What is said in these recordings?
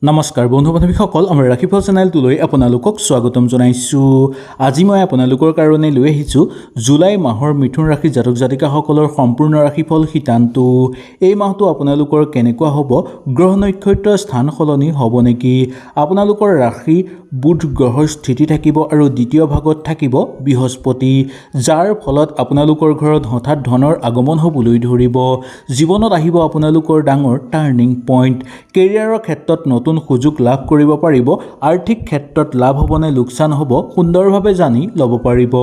নমস্কাৰ বন্ধু বান্ধৱীসকল, আমাৰ ৰাশিফল চেনেলটোলৈ আপোনালোকক স্বাগতম জনাইছোঁ। আজি মই আপোনালোকৰ কাৰণে লৈ আহিছোঁ জুলাই মাহৰ মিথুন ৰাশি জাতক জাতিকাসকলৰ সম্পূৰ্ণ ৰাশিফল শিতানটো। এই মাহটো আপোনালোকৰ কেনেকুৱা হ'ব, গ্ৰহ নক্ষত্ৰৰ স্থান সলনি হ'ব নেকি, আপোনালোকৰ ৰাশি বুধ গ্ৰহৰ স্থিতি থাকিব আৰু দ্বিতীয় ভাগত থাকিব বৃহস্পতি, যাৰ ফলত আপোনালোকৰ ঘৰত হঠাৎ ধনৰ আগমন হ'বলৈ ধৰিব। জীৱনত আহিব আপোনালোকৰ ডাঙৰ টাৰ্ণিং পইণ্ট। কেৰিয়াৰৰ ক্ষেত্ৰত নতুন সুযোগ লাভ কৰিব পাৰিব। আৰ্থিক ক্ষেত্ৰত লাভ হ'ব নে লোকচান হ'ব সুন্দৰভাৱে জানি ল'ব পাৰিব।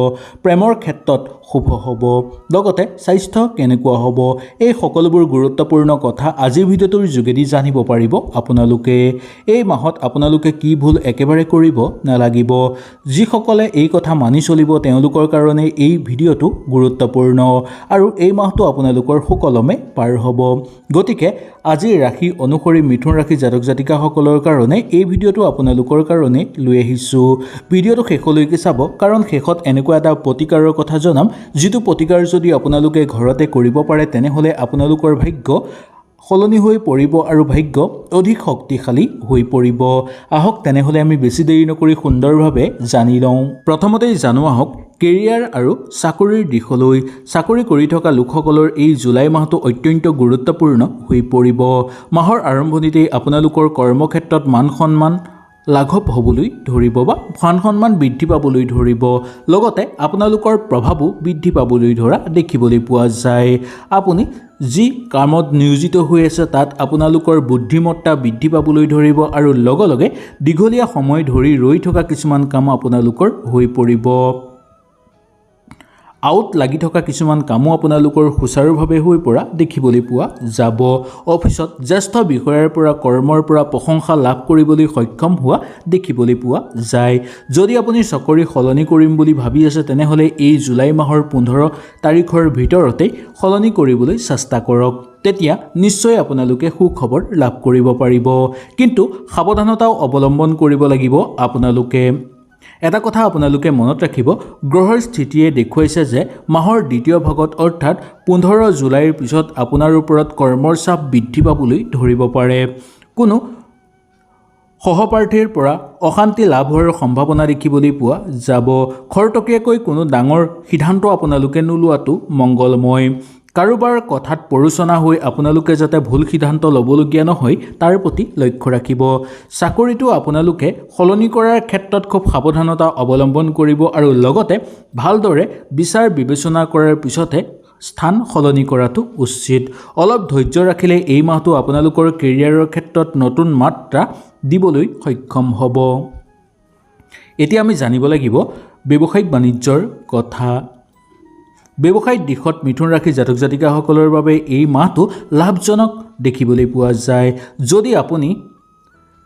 প্ৰেমৰ ক্ষেত্ৰত শুভ হ'ব। লগতে স্বাস্থ্য কেনেকুৱা হ'ব, এই সকলোবোৰ গুৰুত্বপূৰ্ণ কথা আজিৰ ভিডিঅ'টোৰ যোগেদি জানিব পাৰিব আপোনালোকে। এই মাহত আপোনালোকে কি ভুল একেবাৰে কৰিব নালাগিব। যিসকলে এই কথা মানি চলিব তেওঁলোকৰ কাৰণে এই ভিডিঅ'টো গুৰুত্বপূৰ্ণ আৰু এই মাহটো আপোনালোকৰ সুকলমে পাৰ হ'ব। গতিকে আজিৰ ৰাশি অনুসৰি মিথুন ৰাশি জাতক জাতিকাসকলৰ কাৰণে এই ভিডিঅ'টো আপোনালোকৰ কাৰণে লৈ আহিছোঁ। ভিডিঅ'টো শেষলৈকে চাব, কাৰণ শেষত এনেকুৱা এটা প্ৰতিকাৰৰ কথা জনাম, যিটো প্ৰতিকাৰ যদি আপোনালোকে ঘৰতে কৰিব পাৰে তেনেহ'লে আপোনালোকৰ ভাগ্য সলনি হৈ পৰিব আৰু ভাগ্য অধিক শক্তিশালী হৈ পৰিব। আহক তেনেহ'লে আমি বেছি দেৰি নকৰি সুন্দৰভাৱে জানি লওঁ। প্ৰথমতেই জানো আহক কেৰিয়াৰ আৰু চাকৰিৰ দিশলৈ। চাকৰি কৰি থকা লোকসকলৰ এই জুলাই মাহটো অত্যন্ত গুৰুত্বপূৰ্ণ হৈ পৰিব। মাহৰ আৰম্ভণিতেই আপোনালোকৰ কৰ্মক্ষেত্ৰত মান সন্মান লাঘৱ হ'বলৈ ধৰিব বা মান সন্মান বৃদ্ধি পাবলৈ ধৰিব। লগতে আপোনালোকৰ প্ৰভাৱো বৃদ্ধি পাবলৈ ধৰা দেখিবলৈ পোৱা যায়। আপুনি যি কামত নিয়োজিত হৈ আছে তাত আপোনালোকৰ বুদ্ধিমত্তা বৃদ্ধি পাবলৈ ধৰিব আৰু লগে লগে দীঘলীয়া সময় ধৰি ৰৈ থকা কিছুমান কাম আপোনালোকৰ হৈ পৰিব। আউট লাগি থকা কিছুমান কামো আপোনালোকৰ সুচাৰুভাৱে হৈ পৰা দেখিবলৈ পোৱা যাব। অফিচত জ্যেষ্ঠ বিষয়াৰ পৰা কৰ্মৰ পৰা প্ৰশংসা লাভ কৰিবলৈ সক্ষম হোৱা দেখিবলৈ পোৱা যায়। যদি আপুনি চাকৰি সলনি কৰিম বুলি ভাবি আছে তেনেহ'লে এই জুলাই মাহৰ 15 তাৰিখৰ ভিতৰতেই সলনি কৰিবলৈ চেষ্টা কৰক। তেতিয়া নিশ্চয় আপোনালোকে সুখবৰ লাভ কৰিব পাৰিব। কিন্তু সাৱধানতাও অৱলম্বন কৰিব লাগিব আপোনালোকে। এটা কথা আপোনালোকে মনত ৰাখিব, গ্ৰহৰ স্থিতিয়ে দেখুৱাইছে যে মাহৰ দ্বিতীয় ভাগত অৰ্থাৎ 15 জুলাইৰ পিছত আপোনাৰ ওপৰত কৰ্মৰ চাপ বৃদ্ধি পাবলৈ ধৰিব পাৰে। কোনো সহপাঠীৰ পৰা অশান্তি লাভ হোৱাৰ সম্ভাৱনা দেখিবলৈ পোৱা যাব। খৰতকীয়াকৈ কোনো ডাঙৰ সিদ্ধান্ত আপোনালোকে নোলোৱাটো মংগলময়। কাৰোবাৰ কথাত প্ৰৰোচনা হৈ আপোনালোকে যাতে ভুল সিদ্ধান্ত ল'বলগীয়া নহয় তাৰ প্ৰতি লক্ষ্য ৰাখিব। চাকৰিটো আপোনালোকে সলনি কৰাৰ ক্ষেত্ৰত খুব সাৱধানতা অৱলম্বন কৰিব আৰু লগতে ভালদৰে বিচাৰ বিবেচনা কৰাৰ পিছতহে স্থান সলনি কৰাটো উচিত। অলপ ধৈৰ্য ৰাখিলে এই মাহটো আপোনালোকৰ কেৰিয়াৰৰ ক্ষেত্ৰত নতুন মাত্ৰা দিবলৈ সক্ষম হ'ব। এতিয়া আমি জানিব লাগিব ব্যৱসায়িক বাণিজ্যৰ কথা। ব্যৱসায়িক দিশত মিথুন ৰাশি জাতক জাতিকাসকলৰ বাবে এই মাহটো লাভজনক দেখিবলৈ পোৱা যায়। যদি আপুনি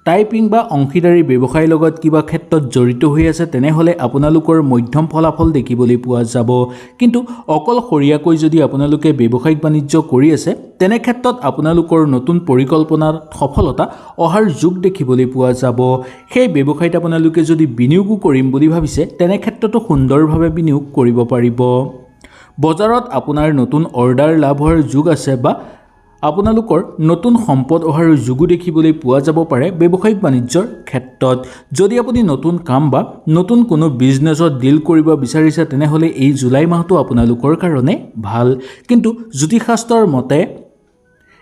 টাইপিং বা অংশীদাৰী ব্যৱসায়ৰ লগত কিবা ক্ষেত্ৰত জড়িত হৈ আছে তেনেহ'লে আপোনালোকৰ মধ্যম ফলাফল দেখিবলৈ পোৱা যাব। কিন্তু অকলশৰীয়াকৈ যদি আপোনালোকে ব্যৱসায়িক বাণিজ্য কৰি আছে তেনে ক্ষেত্ৰত আপোনালোকৰ নতুন পৰিকল্পনাত সফলতা অহাৰ যোগ দেখিবলৈ পোৱা যাব। সেই ব্যৱসায়ত আপোনালোকে যদি বিনিয়োগো কৰিম বুলি ভাবিছে তেনে ক্ষেত্ৰতো সুন্দৰভাৱে বিনিয়োগ কৰিব পাৰিব। বজাৰত আপোনাৰ নতুন অৰ্ডাৰ লাভ হোৱাৰ যোগ আছে বা আপোনালোকৰ নতুন সম্পদ অহাৰ যোগো দেখিবলৈ পোৱা যাব পাৰে। ব্যৱসায়িক বাণিজ্যৰ ক্ষেত্ৰত যদি আপুনি নতুন কাম বা নতুন কোনো বিজনেছত ডিল কৰিব বিচাৰিছে তেনেহ'লে এই জুলাই মাহটো আপোনালোকৰ কাৰণে ভাল। কিন্তু জ্যোতিষশাস্ত্ৰৰ মতে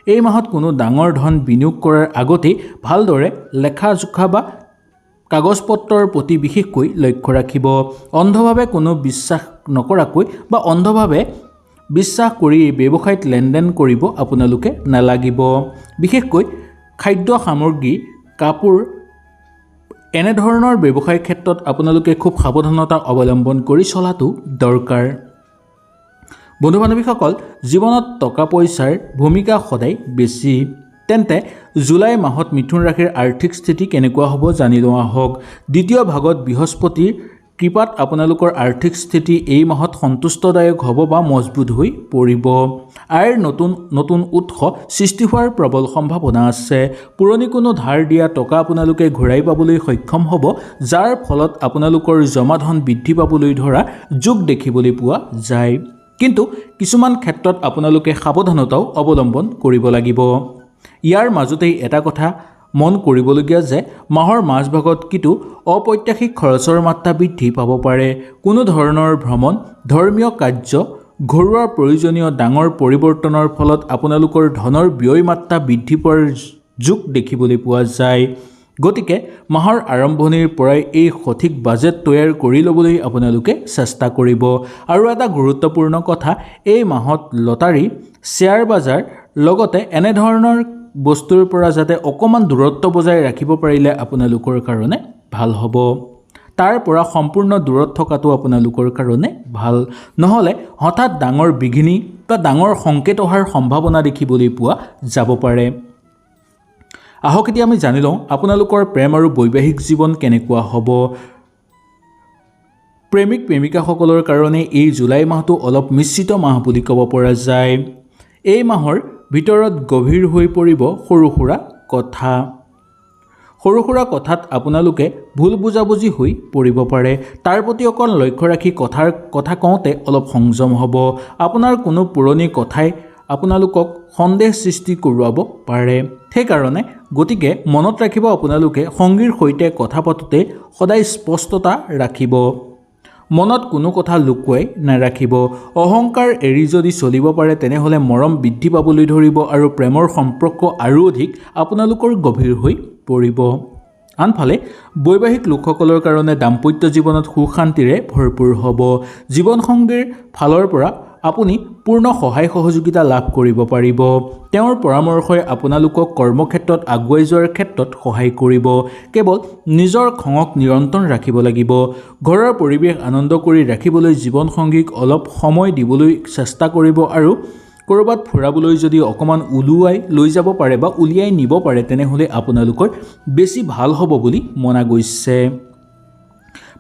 এই মাহত কোনো ডাঙৰ ধন বিনিয়োগ কৰাৰ আগতেই ভালদৰে লেখা জোখা বা কাগজ পত্ৰৰ প্ৰতি বিশেষকৈ লক্ষ্য ৰাখিব। অন্ধভাৱে কোনো বিশ্বাস নকৰাকৈ বা অন্ধভাৱে বিশ্বাস কৰি ব্যৱসায়ত লেনদেন কৰিব আপোনালোকে নালাগিব। বিশেষকৈ খাদ্য সামগ্ৰী, কাপোৰ এনেধৰণৰ ব্যৱসায়ৰ ক্ষেত্ৰত আপোনালোকে খুব সাৱধানতা অৱলম্বন কৰি চলাটো দৰকাৰ। বন্ধু বান্ধৱীসকল, জীৱনত টকা পইচাৰ ভূমিকা সদায় বেছি। তেন্তে জুলাই মাহত মিথুন ৰাশিৰ আৰ্থিক স্থিতি কেনেকুৱা হ'ব জানি লওঁ আহক। দ্বিতীয় ভাগত বৃহস্পতিৰ কৃপাত আপোনালোকৰ আৰ্থিক স্থিতি এই মাহত সন্তুষ্টদায়ক হ'ব বা মজবুত হৈ পৰিব। আয়ৰ নতুন উৎস সৃষ্টি হোৱাৰ প্ৰবল সম্ভাৱনা আছে। পুৰণি কোনো ধাৰ দিয়া টকা আপোনালোকে ঘূৰাই পাবলৈ সক্ষম হ'ব, যাৰ ফলত আপোনালোকৰ জমা ধন বৃদ্ধি পাবলৈ ধৰা যোগ দেখিবলৈ পোৱা যায়। কিন্তু কিছুমান ক্ষেত্ৰত আপোনালোকে সাৱধানতাও অৱলম্বন কৰিব লাগিব। ইয়াৰ মাজতেই এটা কথা মন কৰিবলগীয়া যে মাহৰ মাজভাগত কিন্তু অপ্ৰত্যাশিত খৰচৰ মাত্ৰা বৃদ্ধি পাব পাৰে। কোনো ধৰণৰ ভ্ৰমণ, ধৰ্মীয় কাৰ্য, ঘৰুৱা প্ৰয়োজনীয় ডাঙৰ পৰিৱৰ্তনৰ ফলত আপোনালোকৰ ধনৰ ব্যয় মাত্ৰা বৃদ্ধি পোৱাৰ যোগ দেখিবলৈ পোৱা যায়। গতিকে মাহৰ আৰম্ভণিৰ পৰাই এই সঠিক বাজেট তৈয়াৰ কৰি ল'বলৈ আপোনালোকে চেষ্টা কৰিব। আৰু এটা গুৰুত্বপূৰ্ণ কথা, এই মাহত লটাৰী, শ্বেয়াৰ বজাৰ লগতে এনেধৰণৰ বস্তুৰ পৰা যাতে অকণমান দূৰত্ব বজাই ৰাখিব পাৰিলে আপোনালোকৰ কাৰণে ভাল হ'ব। তাৰ পৰা সম্পূৰ্ণ দূৰত থকাটো আপোনালোকৰ কাৰণে ভাল। নহ'লে হঠাৎ ডাঙৰ বিঘিনি বা ডাঙৰ সংকেত অহাৰ সম্ভাৱনা দেখিবলৈ পোৱা যাব পাৰে। আহক এতিয়া আমি জানি লওঁ আপোনালোকৰ প্ৰেম আৰু বৈবাহিক জীৱন কেনেকুৱা হ'ব। প্ৰেমিক প্ৰেমিকাসকলৰ কাৰণে এই জুলাই মাহটো অলপ মিশ্ৰিত মাহ বুলি ক'ব পৰা যায়। এই মাহৰ ভিতৰত গভীৰ হৈ পৰিব সৰু সুৰা কথা। সৰু সুৰা কথাত আপোনালোকে ভুল বুজাবুজি হৈ পৰিব পাৰে। তাৰ প্ৰতি অকণ লক্ষ্য ৰাখি কথা কওঁতে অলপ সংযম হ'ব। আপোনাৰ কোনো পুৰণি কথাই আপোনালোকক সন্দেহ সৃষ্টি কৰোৱাব পাৰে। সেইকাৰণে গতিকে মনত ৰাখিব আপোনালোকে সংগীৰ সৈতে কথা পাতোঁতে সদায় স্পষ্টতা ৰাখিব। মনত কোনো কথা লুকুৱাই নাৰাখিব। অহংকাৰ এৰি যদি চলিব পাৰে তেনেহ'লে মৰম বৃদ্ধি পাবলৈ ধৰিব আৰু প্ৰেমৰ সম্পৰ্ক আৰু অধিক আপোনালোকৰ গভীৰ হৈ পৰিব। আনফালে বৈবাহিক লোকসকলৰ কাৰণে দাম্পত্য জীৱনত সুখ শান্তিৰে ভৰপূৰ হ'ব। জীৱনসংগীৰ ফালৰ পৰা আপুনি পূৰ্ণ সহায় সহযোগিতা লাভ কৰিব পাৰিব। তেওঁৰ পৰামৰ্শই আপোনালোকক কৰ্মক্ষেত্ৰত আগুৱাই যোৱাৰ ক্ষেত্ৰত সহায় কৰিব। কেৱল নিজৰ খঙক নিয়ন্ত্ৰণ ৰাখিব লাগিব। ঘৰৰ পৰিৱেশ আনন্দ কৰি ৰাখিবলৈ জীৱনসংগীক অলপ সময় দিবলৈ চেষ্টা কৰিব আৰু ক'ৰবাত ফুৰাবলৈ যদি অকণমান উলিয়াই লৈ যাব পাৰে বা উলিয়াই নিব পাৰে তেনেহ'লে আপোনালোকৰ বেছি ভাল হ'ব বুলি মনা গৈছে।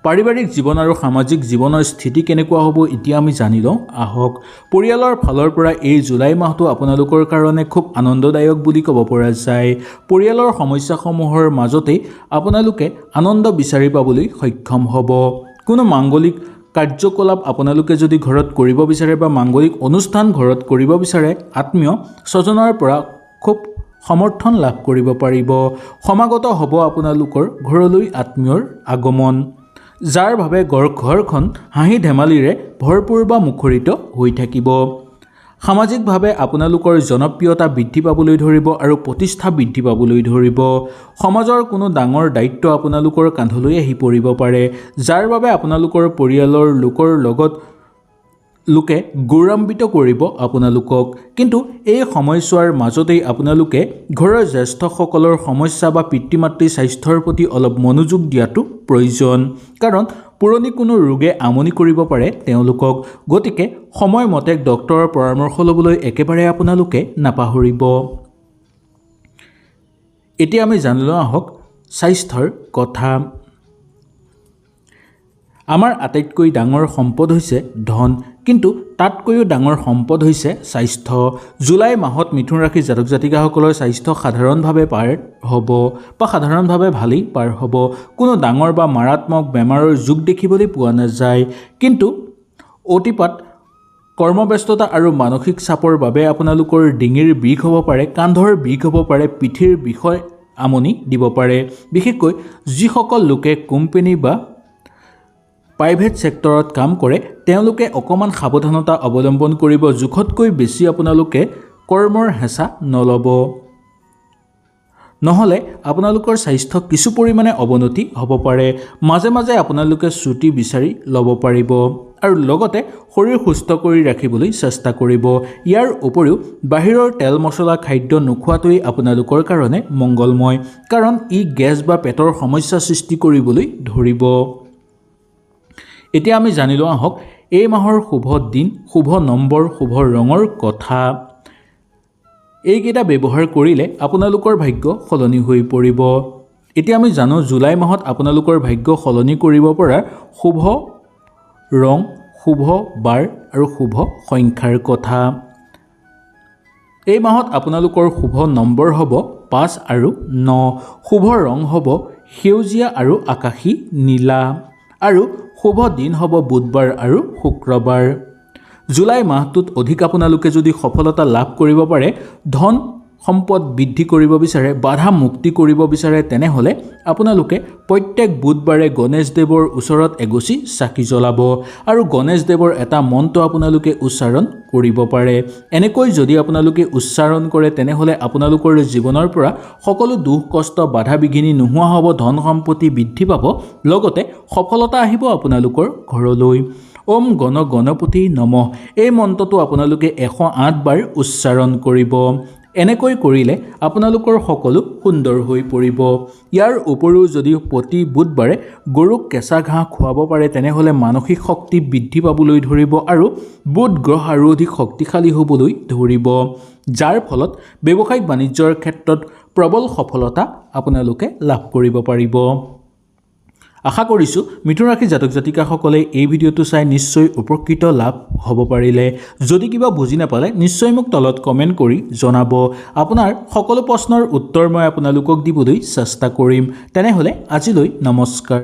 পাৰিবাৰিক জীৱন আৰু সামাজিক জীৱনৰ স্থিতি কেনেকুৱা হ'ব এতিয়া আমি জানি লওঁ আহক। পৰিয়ালৰ ফালৰ পৰা এই জুলাই মাহটো আপোনালোকৰ কাৰণে খুব আনন্দদায়ক বুলি ক'ব পৰা যায়। পৰিয়ালৰ সমস্যাসমূহৰ মাজতেই আপোনালোকে আনন্দ বিচাৰি পাবলৈ সক্ষম হ'ব। কোনো মাংগলিক কাৰ্যকলাপ আপোনালোকে যদি ঘৰত কৰিব বিচাৰে বা মাংগলিক অনুষ্ঠান ঘৰত কৰিব বিচাৰে আত্মীয় স্বজনৰ পৰা খুব সমৰ্থন লাভ কৰিব পাৰিব। সমাগত হ'ব আপোনালোকৰ ঘৰলৈ আত্মীয়ৰ আগমন, যাৰ বাবে ঘৰখন হাঁহি ধেমালিৰে ভৰপূৰ বা মুখৰিত হৈ থাকিব। সামাজিকভাৱে আপোনালোকৰ জনপ্ৰিয়তা বৃদ্ধি পাবলৈ ধৰিব আৰু প্ৰতিষ্ঠা বৃদ্ধি পাবলৈ ধৰিব। সমাজৰ কোনো ডাঙৰ দায়িত্ব আপোনালোকৰ কান্ধলৈ আহি পৰিব পাৰে, যাৰ বাবে আপোনালোকৰ পৰিয়ালৰ লোকে গৌৰৱান্বিত কৰিব আপোনালোকক। কিন্তু এই সময়ছোৱাৰ মাজতেই আপোনালোকে ঘৰৰ জ্যেষ্ঠসকলৰ সমস্যা বা পিতৃ মাতৃৰ স্বাস্থ্যৰ প্ৰতি অলপ মনোযোগ দিয়াটো প্ৰয়োজন। কাৰণ পুৰণি কোনো ৰোগে আমনি কৰিব পাৰে তেওঁলোকক। গতিকে সময়মতে ডক্তৰৰ পৰামৰ্শ ল'বলৈ একেবাৰে আপোনালোকে নাপাহৰিব। এতিয়া আমি জানিলোঁ আহক স্বাস্থ্যৰ কথা। আমাৰ আটাইতকৈ ডাঙৰ সম্পদ হৈছে ধন, কিন্তু তাতকৈও ডাঙৰ সম্পদ হৈছে স্বাস্থ্য। জুলাই মাহত মিথুন ৰাশিৰ জাতক জাতিকাসকলৰ স্বাস্থ্য সাধাৰণভাৱে ভালেই পাৰ হ'ব। কোনো ডাঙৰ বা মাৰাত্মক বেমাৰৰ যোগ দেখিবলৈ পোৱা নাযায়। কিন্তু অতিপাত কৰ্মব্যস্ততা আৰু মানসিক চাপৰ বাবে আপোনালোকৰ ডিঙিৰ বিষ হ'ব পাৰে, কান্ধৰ বিষ হ'ব পাৰে, পিঠিৰ বিষয় আমনি দিব পাৰে। বিশেষকৈ যিসকল লোকে কোম্পানী বা প্ৰাইভেট ছেক্টৰত কাম কৰে তেওঁলোকে অকণমান সাৱধানতা অৱলম্বন কৰিব। জোখতকৈ বেছি আপোনালোকে কৰ্মৰ হেঁচা নল'ব, নহ'লে আপোনালোকৰ স্বাস্থ্য কিছু পৰিমাণে অৱনতি হ'ব পাৰে। মাজে মাজে আপোনালোকে ছুটি বিচাৰি ল'ব পাৰিব আৰু লগতে শৰীৰ সুস্থ কৰি ৰাখিবলৈ চেষ্টা কৰিব। ইয়াৰ উপৰিও বাহিৰৰ তেল মছলা খাদ্য নোখোৱাটোৱেই আপোনালোকৰ কাৰণে মংগলময়, কাৰণ ই গেছ বা পেটৰ সমস্যা সৃষ্টি কৰিবলৈ ধৰিব। এতিয়া আমি জানিলোঁ আহক এই মাহৰ শুভ দিন, শুভ নম্বৰ, শুভ ৰঙৰ কথা। এইকেইটা ব্যৱহাৰ কৰিলে আপোনালোকৰ ভাগ্য সলনি হৈ পৰিব। এতিয়া আমি জানো জুলাই মাহত আপোনালোকৰ ভাগ্য সলনি কৰিব পৰা শুভ ৰং, শুভ বাৰ আৰু শুভ সংখ্যাৰ কথা। এই মাহত আপোনালোকৰ শুভ নম্বৰ হ'ব 5 আৰু 9। শুভ ৰং হ'ব সেউজীয়া আৰু আকাশী নীলা আৰু শুভ দিন হ'ব বুধবাৰ আৰু শুক্ৰবাৰ। জুলাই মাহটোত অধিক আপোনালোকে যদি সফলতা লাভ কৰিব পাৰে, ধন সম্পদ বৃদ্ধি কৰিব বিচাৰে, বাধা মুক্তি কৰিব বিচাৰে, তেনেহ'লে আপোনালোকে প্ৰত্যেক বুধবাৰে গণেশদেৱৰ ওচৰত এগছি চাকি জ্বলাব আৰু গণেশদেৱৰ এটা মন্ত্ৰ আপোনালোকে উচ্চাৰণ কৰিব পাৰে। এনেকৈ যদি আপোনালোকে উচ্চাৰণ কৰে তেনেহ'লে আপোনালোকৰ জীৱনৰ পৰা সকলো দুখ কষ্ট বাধা বিঘিনি নোহোৱা হ'ব, ধন সম্পত্তি বৃদ্ধি পাব, লগতে সফলতা আহিব আপোনালোকৰ ঘৰলৈ। ওম গণ গণপতি নমঃ এই মন্ত্ৰটো আপোনালোকে 108 বাৰ উচ্চাৰণ কৰিব। এনেকৈ কৰিলে আপোনালোকৰ সকলো সুন্দৰ হৈ পৰিব। ইয়াৰ উপৰিও যদি প্ৰতি বুধবাৰে গৰুক কেঁচা ঘাঁহ খুৱাব পাৰে তেনেহ'লে মানসিক শক্তি বৃদ্ধি পাবলৈ ধৰিব আৰু বুধ গ্ৰহ আৰু অধিক শক্তিশালী হ'বলৈ ধৰিব, যাৰ ফলত ব্যৱসায়িক বাণিজ্যৰ ক্ষেত্ৰত প্ৰবল সফলতা আপোনালোকে লাভ কৰিব পাৰিব। আশা কৰিছোঁ মিথুন ৰাশি জাতক জাতিকাসকলে এই ভিডিঅ'টো চাই নিশ্চয় উপকৃত লাভ হ'ব পাৰিলে। যদি কিবা বুজি নাপালে নিশ্চয় মোক তলত কমেণ্ট কৰি জনাব। আপোনাৰ সকলো প্ৰশ্নৰ উত্তৰ মই আপোনালোকক দিবলৈ চেষ্টা কৰিম। তেনেহ'লে আজিলৈ নমস্কাৰ।